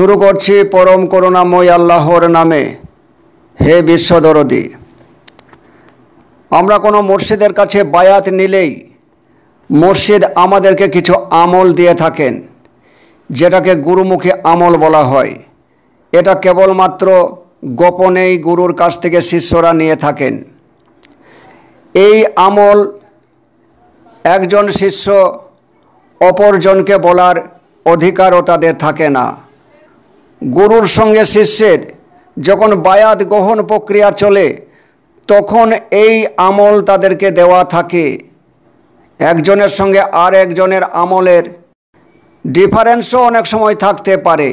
শুরু করছি পরম করুণাময় আল্লাহর নামে। হে বিশ্বদরদী, আমরা কোনো মসজিদের কাছে বায়াত নিলেই মসজিদ আমাদেরকে কিছু আমল দিয়ে থাকেন, যেটাকে গুরুমুখী আমল বলা হয়। এটা কেবলমাত্র গোপনেই গুরুর কাছ থেকে শিষ্যরা নিয়ে থাকেন। এই আমল একজন শিষ্য অপরজনকে বলার অধিকারও তাদের থাকে না। গুরুর সঙ্গে শিষ্যের যখন বায়াত গ্রহণ প্রক্রিয়া চলে, তখন এই আমল তাদেরকে দেওয়া থাকে। একজনের সঙ্গে আর একজনের আমলের ডিফারেন্সও অনেক সময় থাকতে পারে,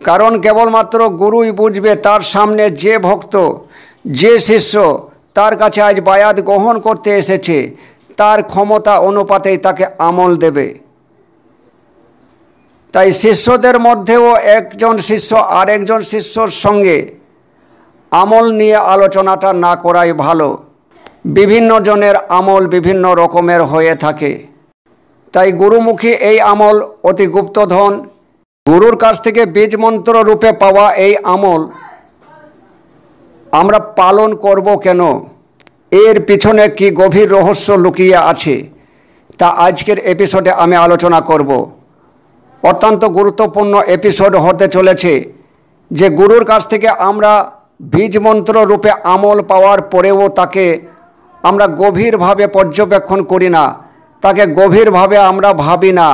কারণ কেবলমাত্র গুরুই বুঝবে তার সামনে যে ভক্ত, যে শিষ্য তার কাছে আজ বায়াত গ্রহণ করতে এসেছে, তার ক্ষমতা অনুপাতেই তাকে আমল দেবে। তাই শিষ্যদের মধ্যেও একজন শিষ্য আরেকজন শিষ্যর সঙ্গে আমল নিয়ে আলোচনাটা না করাই ভালো। বিভিন্ন জনের আমল বিভিন্ন রকমের হয়ে থাকে। তাই গুরুমুখী এই আমল অতি গুপ্তধন। গুরুর কাছ থেকে বীজ মন্ত্র রূপে পাওয়া এই আমল আমরা পালন করব কেন, এর পিছনে কি গভীর রহস্য লুকিয়ে আছে, তা আজকের এপিসোডে আমি আলোচনা করব। অত্যন্ত গুরুত্বপূর্ণ এপিসোড হতে চলেছে, যে গুরুর কাছ থেকে আমরা বীজ মন্ত্র রূপে আমল পাওয়ার পরেও তাকে আমরা গভীরভাবে পর্যবেক্ষণ করি না, তাকে গভীরভাবে আমরা ভাবি না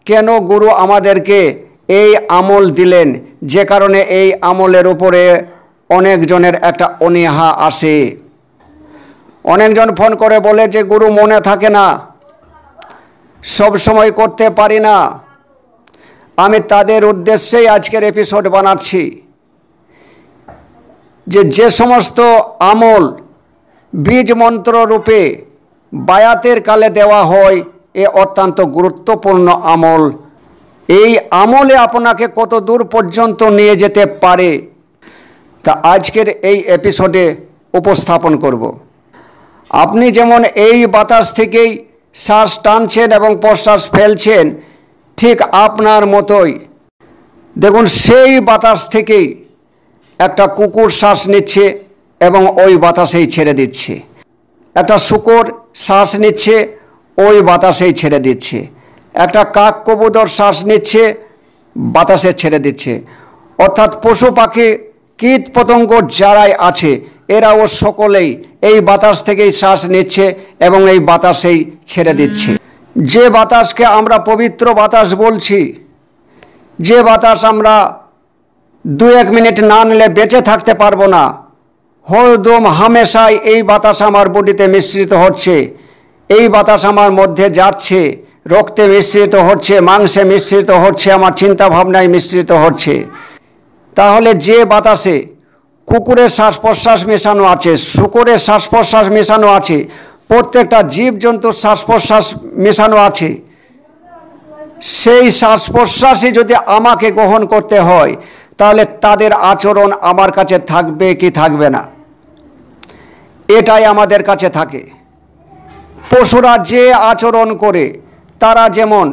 কেন গুরু আমাদেরকে এই আমল দিলেন, যে কারণে এই আমলের উপরে অনেকজনের একটা অনীহা আসে। অনেকজন ফোন করে বলে যে গুরু মনে থাকে না, সব সময় করতে পারি না। আমি তাদের উদ্দেশ্যেই আজকের এপিসোড বানাচ্ছি, যে সমস্ত আমল বীজ মন্ত্র রূপে বায়াতের কালে দেওয়া হয়, এ অত্যন্ত গুরুত্বপূর্ণ আমল। এই আমলে আপনাকে কত দূর পর্যন্ত নিয়ে যেতে পারে, তা আজকের এই এপিসোডে উপস্থাপন করব। আপনি যেমন এই বাতাস থেকেই শ্বাস টানছেন এবং প্রশ্বাস ফেলছেন, ঠিক আপনার মতোই দেখুন সেই বাতাস থেকেই একটা কুকুর শ্বাস নিচ্ছে এবং ওই বাতাসেই ছেড়ে দিচ্ছে। একটা শূকর শ্বাস নিচ্ছে, ওই বাতাসেই ছেড়ে দিচ্ছে। একটা কাক কবুতর শ্বাস নিচ্ছে, বাতাসে ছেড়ে দিচ্ছে। অর্থাৎ পশু পাখি কীট পতঙ্গ যারাই আছে, এরাও সকলেই এই বাতাস থেকেই শ্বাস নিচ্ছে এবং এই বাতাসেই ছেড়ে দিচ্ছে। যে বাতাসকে আমরা পবিত্র বাতাস বলছি, যে বাতাস আমরা 2-1 মিনিট না নিলে বেঁচে থাকতে পারবো না, হরদম হামেশাই এই বাতাস আমার বডিতে মিশ্রিত হচ্ছে, এই বাতাস আমার মধ্যে যাচ্ছে, রক্তে মিশ্রিত হচ্ছে, মাংসে মিশ্রিত হচ্ছে, আমার চিন্তা ভাবনায় মিশ্রিত হচ্ছে। তাহলে যে বাতাসে কুকুরের শ্বাস প্রশ্বাস মেশানো আছে, শূকরের শ্বাস প্রশ্বাস মেশানো আছে, প্রত্যেকটা জীবজন্তুর শ্বাস প্রশ্বাস মেশানো আছে, সেই শ্বাস প্রশ্বাসই যদি আমাকে গ্রহণ করতে হয়, তাহলে তাদের আচরণ আমার কাছে থাকবে কি থাকবে না, এটাই আমাদের কাছে থাকে। পশুরা যে আচরণ করে, তারা যেমন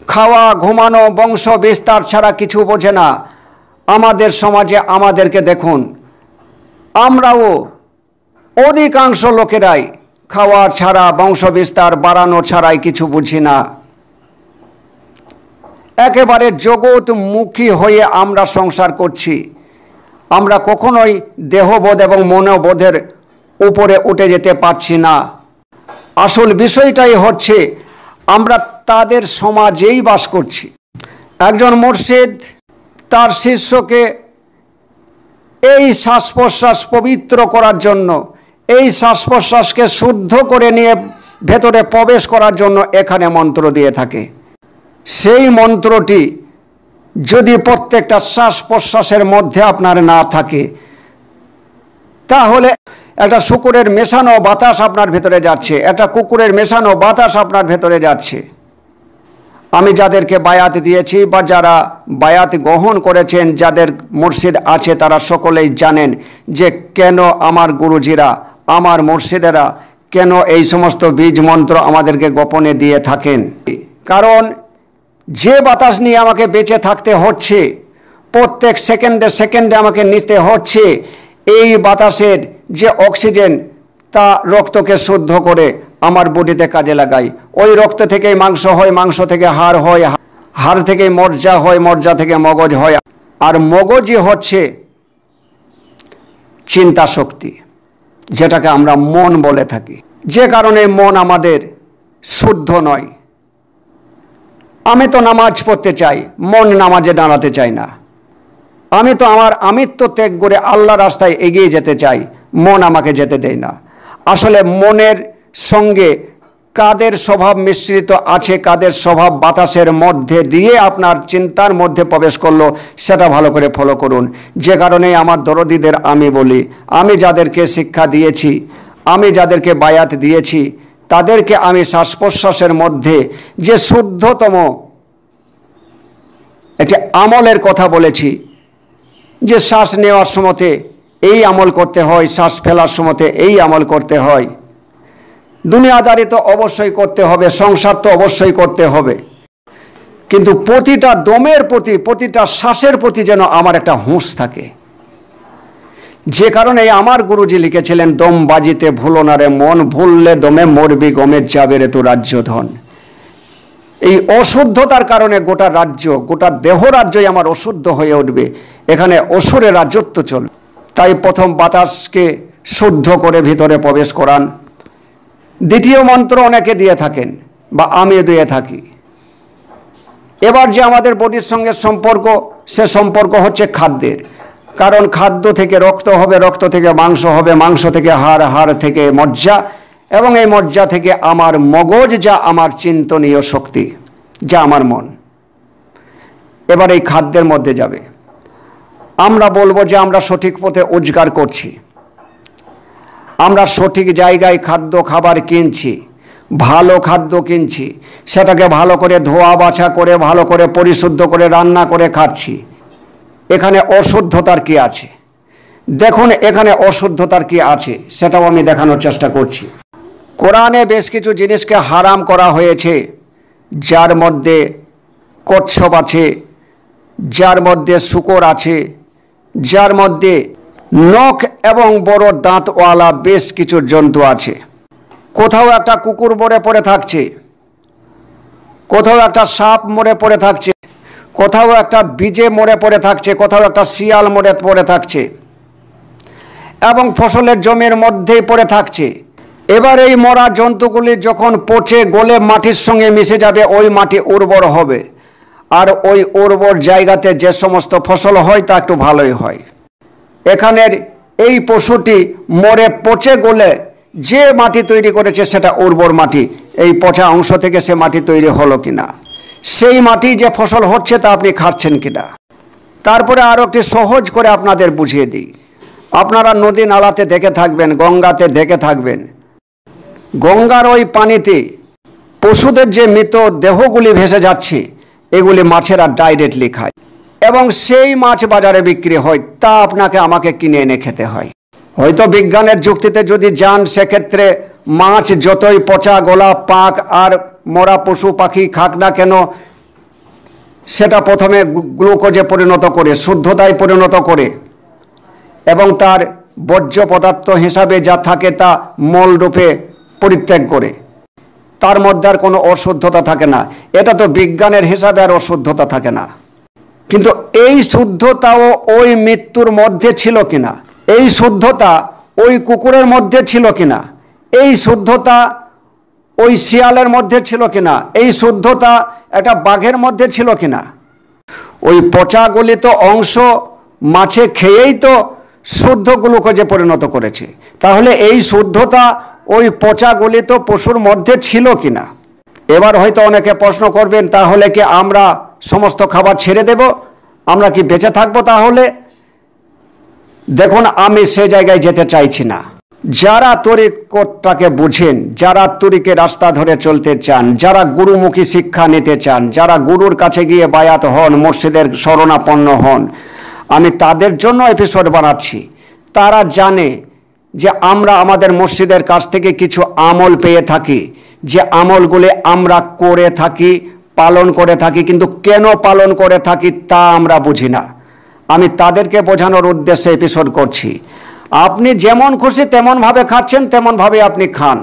খাওয়া, ঘুমানো, বংশ বিস্তার ছাড়া কিছু বোঝে না, আমাদের সমাজে আমাদেরকে দেখুন, আমরাও অধিকাংশ লোকেরাই খাওয়া ছাড়া, বংশ বিস্তার বাড়ানো ছাড়াই কিছু বুঝি না। একেবারে জগৎমুখী হয়ে আমরা সংসার করছি। আমরা কখনোই দেহবোধ এবং মনোবোধের উপরে উঠে যেতে পারছি না। আসল বিষয়টাই হচ্ছে আমরা তাদের সমাজেই বাস করছি। একজন মুর্শিদ তার শিষ্যকে এই শ্বাস প্রশ্বাস পবিত্র করার জন্য, এই শ্বাস প্রশ্বাসকে শুদ্ধ করে নিয়ে ভেতরে প্রবেশ করার জন্য এখানে মন্ত্র দিয়ে থাকে। সেই মন্ত্রটি যদি প্রত্যেকটা শ্বাস প্রশ্বাসের মধ্যে আপনার না থাকে, তাহলে একটা শূকরের মেশানো বাতাস আপনার ভেতরে যাচ্ছে, একটা কুকুরের মেশানো বাতাস আপনার ভেতরে যাচ্ছে। আমি যাদেরকে বায়াত দিয়েছি বা যারা বায়াত গ্রহণ করেছেন, যাদের মুর্শিদ আছে, তারা সকলেই জানেন যে কেন আমার গুরুজিরা, আমার মুর্শিদেরা কেন এই সমস্ত বীজ মন্ত্র আমাদেরকে গোপনে দিয়ে থাকেন। কারণ যে বাতাস নিয়ে আমাকে বেঁচে থাকতে হচ্ছে, প্রত্যেক সেকেন্ডে সেকেন্ডে আমাকে নিতে হচ্ছে। এই বাতাসের যে অক্সিজেন তা রক্তকে শুদ্ধ করে আমার বডিতে কাজে লাগাই। ওই রক্ত থেকেই মাংস হয়, মাংস থেকে হাড় হয়, হাড় থেকে মজ্জা হয়, মজ্জা থেকে মগজ হয়, আর মগজই হচ্ছে চিন্তা শক্তি, যেটাকে আমরা মন বলে থাকি। যে কারণে মন আমাদের শুদ্ধ নয়। আমি তো নামাজ পড়তে চাই, মন নামাজে দাঁড়াতে চাই না। আমি তো আমার আমিত্ব ত্যাগ করে আল্লাহ রাস্তায় এগিয়ে যেতে চাই, মন আমাকে যেতে দেয় না। আসলে মনের সঙ্গে কাদের স্বভাব মিশ্রিত আছে, কাদের স্বভাব বাতাসের মধ্যে দিয়ে আপনার চিন্তার মধ্যে প্রবেশ করলো, সেটা ভালো করে ফলো করুন। যে কারণে আমার দরদীদের আমি বলি, আমি যাদেরকে শিক্ষা দিয়েছি, আমি যাদেরকে বায়াত দিয়েছি, তাদেরকে আমি শ্বাস প্রশ্বাসের মধ্যে যে শুদ্ধতম একটি আমলের কথা বলেছি, যে শ্বাস নেওয়ার সময়তে এই আমল করতে হয়, শ্বাস ফেলার সময়তে এই আমল করতে হয়। দুনিয়াদারি তো অবশ্যই করতে হবে, সংসার তো অবশ্যই করতে হবে, কিন্তু প্রতিটা দমের প্রতি, প্রতিটা শ্বাসের প্রতি যেন আমার একটা হুঁশ থাকে। যে কারণে আমার গুরুজি লিখেছিলেন, দম বাজিতে ভুলো না রে মন, ভুললে দমে মরবি গমে যাবে রে তো রাজ্য ধন। এই অশুদ্ধতার কারণে গোটা রাজ্য, গোটা দেহ রাজ্যই আমার অশুদ্ধ হয়ে উঠবে। এখানে অসুরের রাজত্ব চলবে। তাই প্রথম বাতাসকে শুদ্ধ করে ভিতরে প্রবেশ করান। দ্বিতীয় মন্ত্র অনেকে দিয়ে থাকেন বা আমি দিয়ে থাকি। এবার যে আমাদের বডির সঙ্গে সম্পর্ক, সে সম্পর্ক হচ্ছে খাদ্যের। কারণ খাদ্য থেকে রক্ত হবে, রক্ত থেকে মাংস হবে, মাংস থেকে হাড়, হাড় থেকে মজ্জা, এবং এই মজ্জা থেকে আমার মগজ, যা আমার চিন্তনীয় শক্তি, যা আমার মন। এবার এই খাদ্যের মধ্যে যাবে। আমরা বলবো যে আমরা সঠিক পথে রোজগার করছি, আমরা সঠিক জায়গায় খাদ্য খাবার কিনছি, ভালো খাদ্য কিনছি, সেটাকে ভালো করে ধোয়া বাছা করে, ভালো করে পরিশুদ্ধ করে রান্না করে খাচ্ছি। এখানে অশুদ্ধতার কি আছে? দেখুন এখানে অশুদ্ধতার কি আছে, সেটাও আমি দেখানোর চেষ্টা করছি। কোরআনে বেশ কিছু জিনিসকে হারাম করা হয়েছে, যার মধ্যে কচ্ছপ আছে, যার মধ্যে শূকর আছে, যার মধ্যে নখ এবং বড় দাঁতওয়ালা বেশ কিছু জন্তু আছে। কোথাও একটা কুকুর মরে পড়ে থাকছে, কোথাও একটা সাপ মরে পড়ে থাকছে, কোথাও একটা বীজে মরে পড়ে থাকছে, কোথাও একটা শিয়াল মরে পড়ে থাকছে, এবং ফসলের জমির মধ্যেই পড়ে থাকছে। এবার এই মরা জন্তুগুলি যখন পচে গলে মাটির সঙ্গে মিশে যাবে, ওই মাটি উর্বর হবে, আর ওই উর্বর জায়গাতে যে সমস্ত ফসল হয় তা একটু ভালোই হয়। এখানের এই পশুটি মরে পচে গলে যে মাটি তৈরি করেছে সেটা উর্বর মাটি। এই পচা অংশ থেকে সে মাটি তৈরি হলো কিনা, সেই মাটি যে ফসল হচ্ছে তা আপনি খাচ্ছেন কিনা। তারপরে আরও একটি সহজ করে আপনাদের বুঝিয়ে দিই। আপনারা নদী নালাতে দেখে থাকবেন, গঙ্গাতে দেখে থাকবেন, গঙ্গার ওই পানিতে পশুদের যে মৃত দেহগুলি ভেসে যাচ্ছে, এগুলি মাছেরা ডাইরেক্টলি খায়, এবং সেই মাছ বাজারে বিক্রি হয়, তা আপনাকে আমাকে কিনে এনে খেতে হয়। হয়তো বিজ্ঞানের যুক্তিতে যদি যান, সেক্ষেত্রে মাছ যতই পচা গলা পাক আর মরা পশু পাখি খাক না কেন, সেটা প্রথমে গ্লুকোজে পরিণত করে, শুদ্ধতায় পরিণত করে, এবং তার বর্জ্য পদার্থ হিসাবে যা থাকে তা মল রূপে পরিত্যাগ করে, তার মধ্যে আর কোনো অশুদ্ধতা থাকে না। এটা তো বিজ্ঞানের হিসাবে আর অশুদ্ধতা থাকে না। কিন্তু এই শুদ্ধতাও ওই মৃত্যুর মধ্যে ছিল কিনা, এই শুদ্ধতা ওই কুকুরের মধ্যে ছিল কিনা, এই শুদ্ধতা ওই শিয়ালের মধ্যে ছিল কিনা, এই শুদ্ধতা একটা বাঘের মধ্যে ছিল কিনা, ওই পচা গলিত অংশ মাছে খেয়েই তো শুদ্ধ গ্লুকোজে পরিণত করেছে। তাহলে এই শুদ্ধতা ওই পচা গলিত পশুর মধ্যে ছিল কিনা। এবার হয়তো অনেকে প্রশ্ন করবেন, তাহলে কি আমরা সমস্ত খাবার ছেড়ে দেব, আমরা কি বেঁচে থাকবো তাহলে? দেখুন, আমি সে জায়গায় যেতে চাইছি না। যারা তরিকতটাকে বুঝেন, যারা তরিকে রাস্তা ধরে চলতে চান, যারা গুরুমুখী শিক্ষা নিতে চান, যারা গুরুর কাছে গিয়ে বায়াত হন, মসজিদের শরণাপন্ন হন, আমি তাদের জন্য এপিসোড বানাচ্ছি। তারা জানে যে আমরা আমাদের মসজিদের কাছ থেকে কিছু আমল পেয়ে থাকি, যে আমলগুলি আমরা করে থাকি, পালন করে থাকি, কিন্তু কেন পালন করে থাকি তা আমরা বুঝি না। আমি তাদেরকে বোঝানোর উদ্দেশ্যে এপিসোড করছি। আপনি যেমন খুশি তেমনভাবে খাচ্ছেন, তেমনভাবে আপনি খান।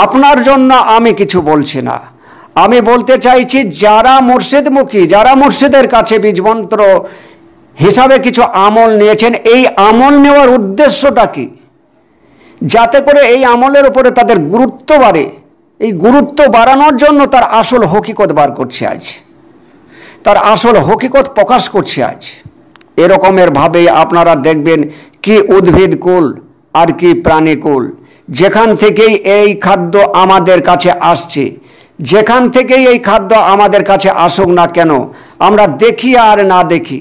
আপনার জন্য আমি কিছু বলছি না। আমি বলতে চাইছি যারা মুর্শিদমুখী, যারা মুর্শিদের কাছে বীজমন্ত্র হিসাবে কিছু আমল নিয়েছেন, এই আমল নেওয়ার উদ্দেশ্যটা কি? যাতে করে এই আমলের উপরে তাদের গুরুত্ব বাড়ে। এই গুরুত্ব বাড়ানোর জন্য তার আসল হকিকত বার করছে আজ, তার আসল হকিকত প্রকাশ করছে আজ। এরকমের ভাবে আপনারা দেখবেন কি উদ্ভিদকুল আর কি প্রাণীকুল, যেখান থেকেই এই খাদ্য আমাদের কাছে আসছে, যেখান থেকেই এই খাদ্য আমাদের কাছে আসুক না কেন, আমরা দেখি আর না দেখি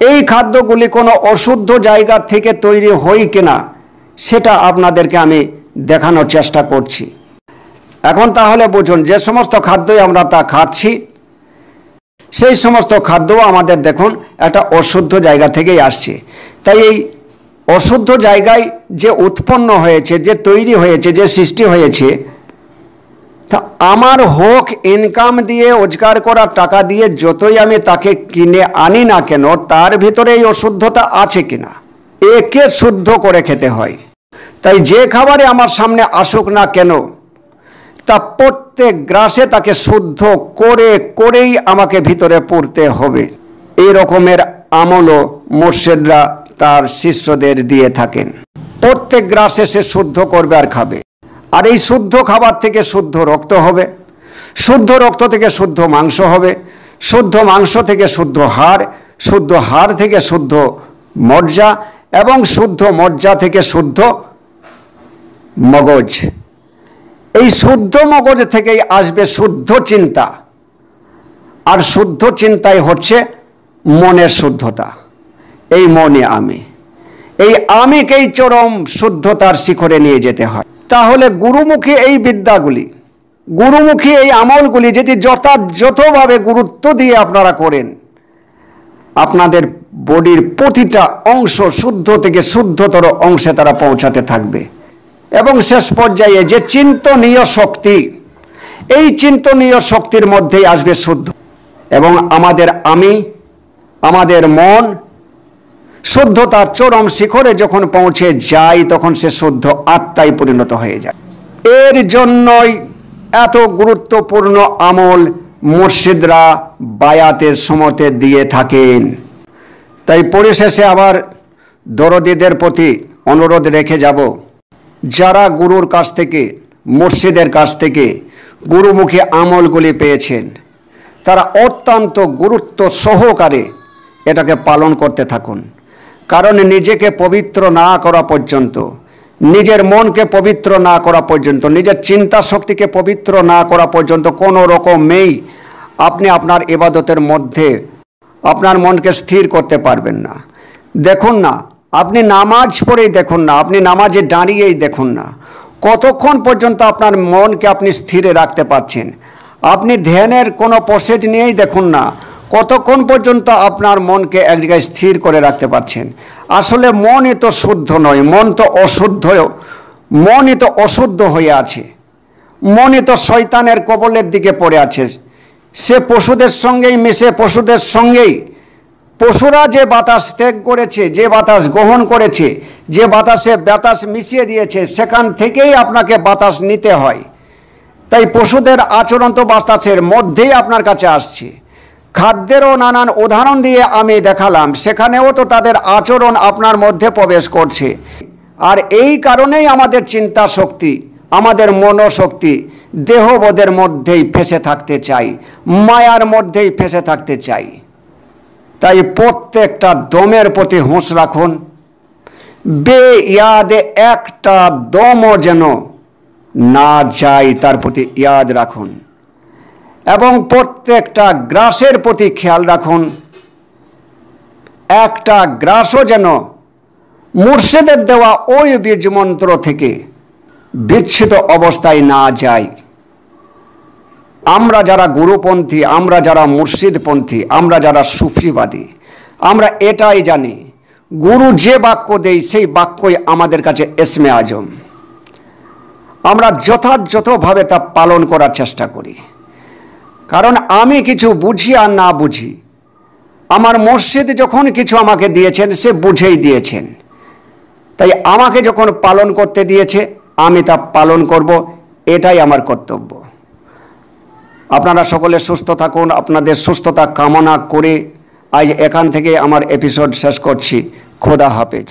এই খাদ্যগুলি কোনো অশুদ্ধ জায়গা থেকে তৈরি হয় কিনা, সেটা আপনাদেরকে আমি দেখানোর চেষ্টা করছি। এখন তাহলে বুঝুন, যে সমস্ত খাদ্যই আমরা তা খাচ্ছি, সেই সমস্ত খাদ্য আমাদের দেখুন একটা অশুদ্ধ জায়গা থেকেই আসছে। তাই এই অশুদ্ধ জায়গায় যে উৎপন্ন হয়েছে, যে তৈরি হয়েছে, যে সৃষ্টি হয়েছে, তা আমার হোক ইনকাম দিয়ে, রোজগার করা টাকা দিয়ে যতই আমি তাকে কিনে আনি না কেন, তার ভিতরে এই অশুদ্ধতা আছে কিনা, একে শুদ্ধ করে খেতে হয়। তাই যে খাবারে আমার সামনে আসুক না কেন, তা প্রত্যেক গ্রাসে তাকে শুদ্ধ করেই আমাকে ভিতরে পড়তে হবে। এই রকমের আমলও মুর্শিদরা তার শিষ্যদের দিয়ে থাকেন। প্রত্যেক গ্রাসে সে শুদ্ধ করবে আর খাবে। আর এই শুদ্ধ খাবার থেকে শুদ্ধ রক্ত হবে, শুদ্ধ রক্ত থেকে শুদ্ধ মাংস হবে, শুদ্ধ মাংস থেকে শুদ্ধ হাড়, শুদ্ধ হাড় থেকে শুদ্ধ মজ্জা, এবং শুদ্ধ মজ্জা থেকে শুদ্ধ মগজ। এই শুদ্ধ মগজ থেকেই আসবে শুদ্ধ চিন্তা, আর শুদ্ধ চিন্তাই হচ্ছে মনের শুদ্ধতা। এই মনে আমি, এই আমিকেই চরম শুদ্ধতার শিখরে নিয়ে যেতে হয়। তাহলে গুরুমুখী এই বিদ্যাগুলি, গুরুমুখী এই আমলগুলি যদি যথাযথভাবে গুরুত্ব দিয়ে আপনারা করেন, আপনাদের বডির প্রতিটা অংশ শুদ্ধ থেকে শুদ্ধতর অংশে তারা পৌঁছাতে থাকবে। এবং শেষ পর্যায়ে যে চিন্তনীয় শক্তি, এই চিন্তনীয় শক্তির মধ্যেই আসবে শুদ্ধ। এবং আমাদের মন শুদ্ধতার চরম শিখরে যখন পৌঁছে যায়, তখন সে শুদ্ধ আত্মায় পরিণত হয়ে যায়। এর জন্যই এত গুরুত্বপূর্ণ আমল মুর্শিদরা বায়াতের সময়তে দিয়ে থাকেন। তাই পরিশেষে আবার দরদীদের প্রতি অনুরোধ রেখে যাব, যারা গুরুর কাছ থেকে, মুর্শিদের কাছ থেকে গুরুমুখী আমলগুলি পেয়েছেন, তারা অত্যন্ত গুরুত্ব সহকারে এটাকে পালন করতে থাকুন। কারণ নিজেকে পবিত্র না করা পর্যন্ত, নিজের মনকে পবিত্র না করা পর্যন্ত, নিজের চিন্তা শক্তিকে পবিত্র না করা পর্যন্ত কোনো রকমেই আপনি আপনার ইবাদতের মধ্যে আপনার মনকে স্থির করতে পারবেন না। দেখুন না, আপনি নামাজ পড়েই দেখুন না, আপনি নামাজে দাঁড়িয়েই দেখুন না, কতক্ষণ পর্যন্ত আপনার মনকে আপনি স্থিরে রাখতে পারছেন। আপনি ধ্যানের কোনো প্রসেস নিয়েই দেখুন না, কতক্ষণ পর্যন্ত আপনার মনকে এক জায়গায় স্থির করে রাখতে পারছেন। আসলে মনই তো শুদ্ধ নয়, মনই তো অশুদ্ধ হয়ে আছে। মনই তো শয়তানের কবলের দিকে পড়ে আছে। সে পশুদের সঙ্গেই মিশে, পশুদের সঙ্গেই, পশুরা যে বাতাস ত্যাগ করেছে, যে বাতাস গ্রহণ করেছে, যে বাতাস মিশিয়ে দিয়েছে, সেখান থেকেই আপনাকে বাতাস নিতে হয়। তাই পশুদের আচরণ তো বাতাসের মধ্যেই আপনার কাছে আসছে। খাদ্যেরও নানান উদাহরণ দিয়ে আমি দেখালাম, সেখানেও তো তাদের আচরণ আপনার মধ্যে প্রবেশ করছে। আর এই কারণেই আমাদের চিন্তা শক্তি, আমাদের মনোশক্তি দেহবোধের মধ্যেই ফেসে থাকতে চাই, মায়ার মধ্যেই ফেসে থাকতে চাই। তাই প্রত্যেকটা দমের প্রতি হুঁশ রাখুন, বেয়াদে একটা দমও যেন না যায় তার প্রতি ইয়াদ রাখুন। এবং প্রত্যেকটা গ্রাসের প্রতি খেয়াল রাখুন, একটা গ্রাসও যেন মুর্শিদের দেওয়া ওই বীজ মন্ত্র থেকে বিচ্ছিত অবস্থায় না যায়। আমরা যারা গুরুপন্থী, আমরা যারা মুর্শিদপন্থী, আমরা যারা সুফিবাদী, আমরা এটাই জানি, গুরু যে বাক্য দেয় সেই বাক্যই আমাদের কাছে এসমে আজম। আমরা যথাযথভাবে তা পালন করার চেষ্টা করি। কারণ আমি কিছু বুঝি আর না বুঝি, আমার মুর্শিদ যখন কিছু আমাকে দিয়েছেন সে বুঝেই দিয়েছেন, তাই আমাকে যখন পালন করতে দিয়েছে আমি তা পালন করব, এটাই আমার কর্তব্য। আপনারা সকলে সুস্থ থাকুন। আপনাদের সুস্থতা কামনা করে আজ এখান থেকে আমার এপিসোড শেষ করছি। খোদা হাফেজ।